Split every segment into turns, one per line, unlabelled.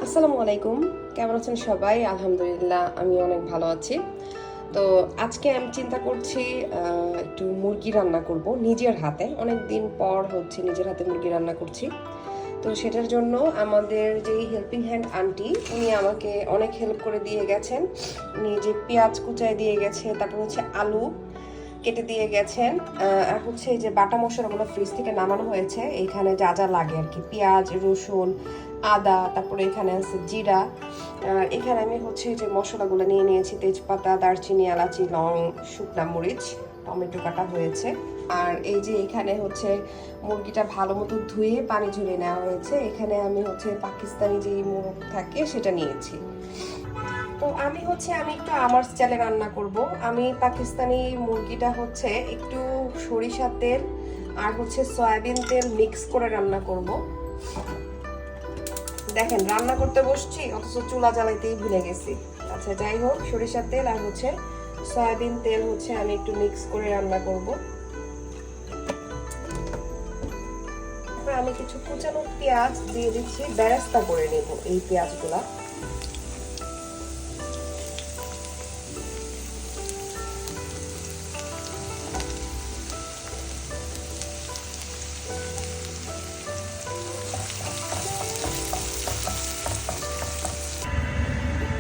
আসসালামু আলাইকুম। কেমন আছেন সবাই? আলহামদুলিল্লাহ আমি অনেক ভালো আছি। তো আজকে আমি চিন্তা করছি একটু মুরগি রান্না করব নিজের হাতে। অনেক দিন পর হচ্ছে নিজের হাতে মুরগি রান্না করছি। তো সেটার জন্য আমাদের যেই হেল্পিং হ্যান্ড আন্টি উনি আমাকে অনেক হেল্প করে দিয়ে গেছেন। উনি যে পেঁয়াজ কুচায় দিয়ে গেছে, তারপর হচ্ছে আলু কেটে দিয়ে গেছেন। আর হচ্ছে এই যে বাটা মশলাগুলো ফ্রিজ থেকে নামানো হয়েছে, এখানে যা যা লাগে আর কি, পেঁয়াজ, রসুন, আদা, তারপরে এখানে আছে জিরা। এখানে আমি হচ্ছে যে মশলাগুলো নিয়ে নিয়েছি, তেজপাতা, দারচিনি, এলাচি, লং, শুকনা মরিচ, টমেটো কাটা হয়েছে। আর এই যে এখানে হচ্ছে মুরগিটা ভালো মতো ধুয়ে পানি ঝরিয়ে নেওয়া হয়েছে। এখানে আমি হচ্ছে পাকিস্তানি যে মোরগ থাকে সেটা নিয়েছি। তো আমি একটু আমার স্টাইলে রান্না করব। আমি পাকিস্তানি মুরগিটা হচ্ছে একটু সরিষার তেল আর হচ্ছে সয়াবিন তেল মিক্স করে রান্না করব। দেখেন রান্না করতে বসছি অথচ চুলা জ্বালাইতেই ভুলে গেছি। আচ্ছা যাই হোক, সরিষার তেল আর হচ্ছে সয়াবিন তেল হচ্ছে আমি একটু মিক্স করে রান্না করব। আমি কিছু কুচানো পেঁয়াজ দিয়ে দিচ্ছি, বেরেস্তা করে নেব এই পেঁয়াজগুলা।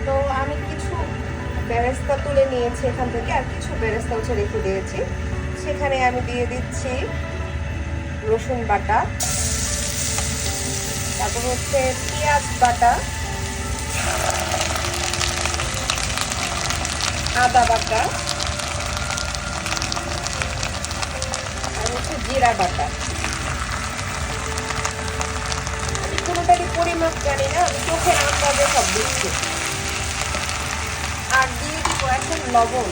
তো আমি কিছু বেরেস্তা তুলে নিয়েছি এখান থেকে, আর কিছু বেরেস্তা হচ্ছে রেখে দিয়েছি। সেখানে আমি দিয়ে দিচ্ছি রসুন বাটা, তারপর হচ্ছে পেঁয়াজ বাটা, আদা বাটা, আর হচ্ছে জিরা বাটা। আমি কোনোটারই পরিমাপ জানি না, আমি চোখের আন্দাজে সব দিচ্ছি। আর দিয়ে দিব এখন লবণ।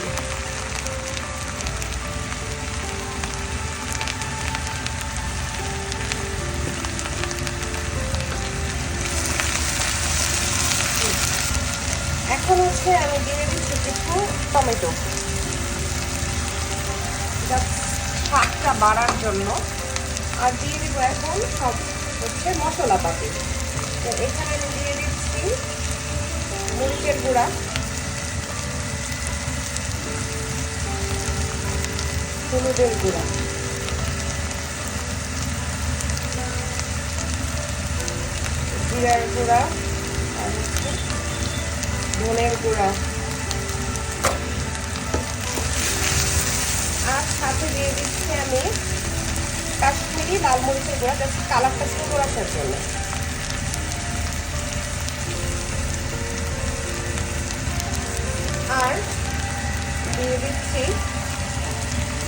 এখন হচ্ছে আমি দিয়ে দিচ্ছি কিছু টমেটো, স্বাদটা বাড়ার জন্য। আর দিয়ে দিব এখন সব হচ্ছে মশলাপাতি। তো এখানে আমি দিয়ে দিচ্ছি মরিচের গুঁড়া, হলুদের গুঁড়া, জিরার গুঁড়া, আর হচ্ছে ধনের গুঁড়া। আর সাথে দিয়ে দিচ্ছি আমি কাশ্মীরি লাল মরিচের গুঁড়া, জাস্ট কালারটা সুন্দর আসার জন্য। আর দিয়ে দিচ্ছি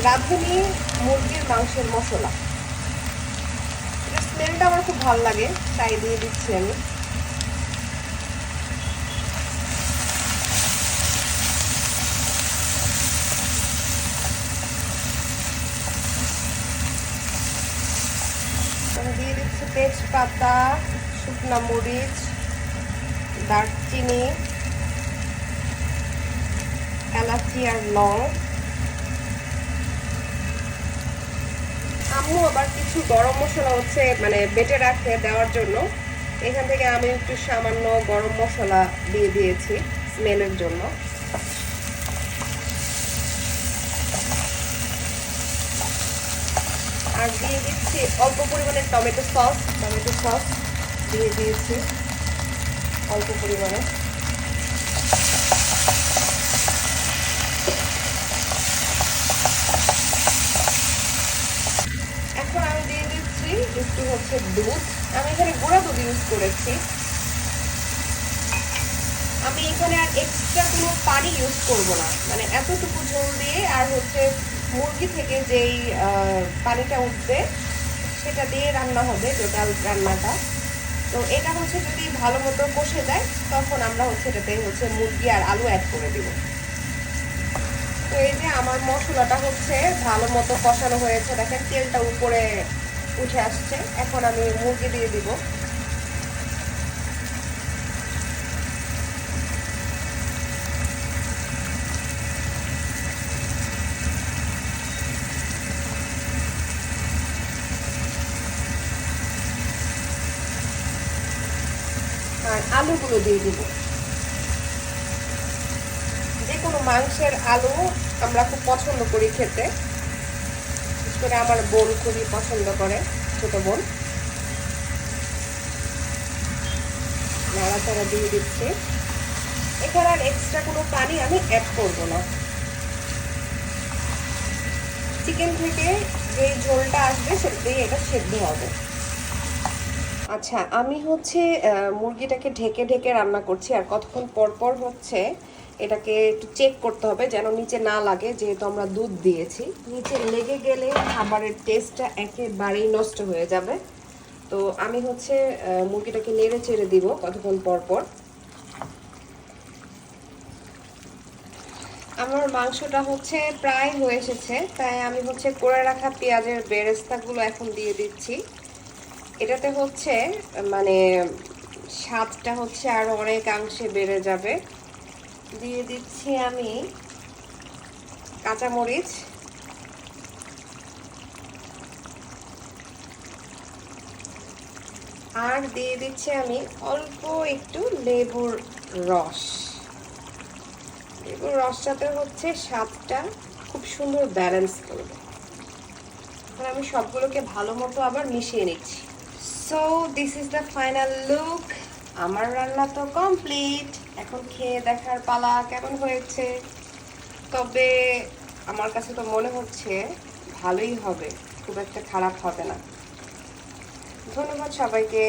রাঁধুনি মুরগির মাংসের মশলা। এটা স্মেলটা আমার খুব ভালো লাগে, তাই দিয়ে দিচ্ছি আমি। দিয়ে দিচ্ছি তেজপাতা, শুকনা মরিচ, দারচিনি, এলাচি আর লং। আম্মু আবার কিছু গরম মশলা হচ্ছে মানে বেটে রাখে দেওয়ার জন্য, এখান থেকে আমি একটু সামান্য গরম মশলা দিয়ে দিয়েছি স্মেলের জন্য। আর দিয়ে দিচ্ছি অল্প পরিমাণে টমেটো সস দিয়ে দিয়েছি অল্প পরিমাণে। এখন আমি দিয়ে দিচ্ছি একটু হচ্ছে দুধ। আমি এখানে গুঁড়া দুধ ইউজ করেছি। আমি এখানে আর এক্সট্রা কোনো পানি ইউজ করব না, মানে এতটুকু ঝোল দিয়ে আর হচ্ছে মুরগি থেকে যেই পানিটা উঠবে সেটা দিয়ে রান্না হবে টোটাল রান্নাটা। তো এটা হচ্ছে যদি ভালো মতো কষে যায় তখন আমরা হচ্ছে এটাতে হচ্ছে মুরগি আর আলু অ্যাড করে দিব। তো এই যে আমার মশলাটা হচ্ছে ভালো মতো কষানো হয়েছে, দেখেন তেলটা উপরে উঠে আসছে। এখন আমি মুরগি দিয়ে দিব। আর আলুগুলো দিয়ে দিব। যে কোনো মাংসের আলু আমরা খুব পছন্দ করি খেতে, বিশেষ করে আমার বোন খুবই পছন্দ করে, ছোট বোন। নাড়াচাড়া দিয়ে দিচ্ছি। এখানে আর এক্সট্রা কোনো পানি আমি অ্যাড করব না। চিকেন থেকে যে ঝোলটা আসবে সেটাতেই এটা সেদ্ধ হবে। আচ্ছা, আমি হচ্ছে মুরগিটাকে ঢেকে ঢেকে রান্না করছি, আর কতক্ষণ পর পর হচ্ছে এটাকে একটু চেক করতে হবে যেন নিচে না লাগে, যেহেতু আমরা দুধ দিয়েছি। নিচে লেগে গেলে খাবারের টেস্টটা একেবারেই নষ্ট হয়ে যাবে। তো আমি হচ্ছে মুরগিটাকে নেড়ে চেড়ে দিব কতক্ষণ পর পর। আমার মাংসটা হচ্ছে প্রায় হয়ে এসেছে, তাই আমি হচ্ছে করে রাখা পেঁয়াজের বেরেস্তাগুলো এখন দিয়ে দিচ্ছি। এটাতে হচ্ছে মানে স্বাদটা হচ্ছে আরো অনেকাংশে বেড়ে যাবে। দিয়ে দিচ্ছি আমি কাঁচামরিচ, আর দিয়ে দিচ্ছি আমি অল্প একটু লেবুর রস। লেবুর রসটাতে হচ্ছে স্বাদটা খুব সুন্দর ব্যালেন্স করবে। এখন আমি সবগুলোকে ভালো মতো আবার মিশিয়ে নিচ্ছি। So this is the final look. আমার রান্না তো কমপ্লিট, এখন খেয়ে দেখার পালা কেমন হয়েছে। তবে আমার কাছে তো মনে হচ্ছে ভালোই হবে, খুব একটা খারাপ হবে না। ধন্যবাদ সবাইকে।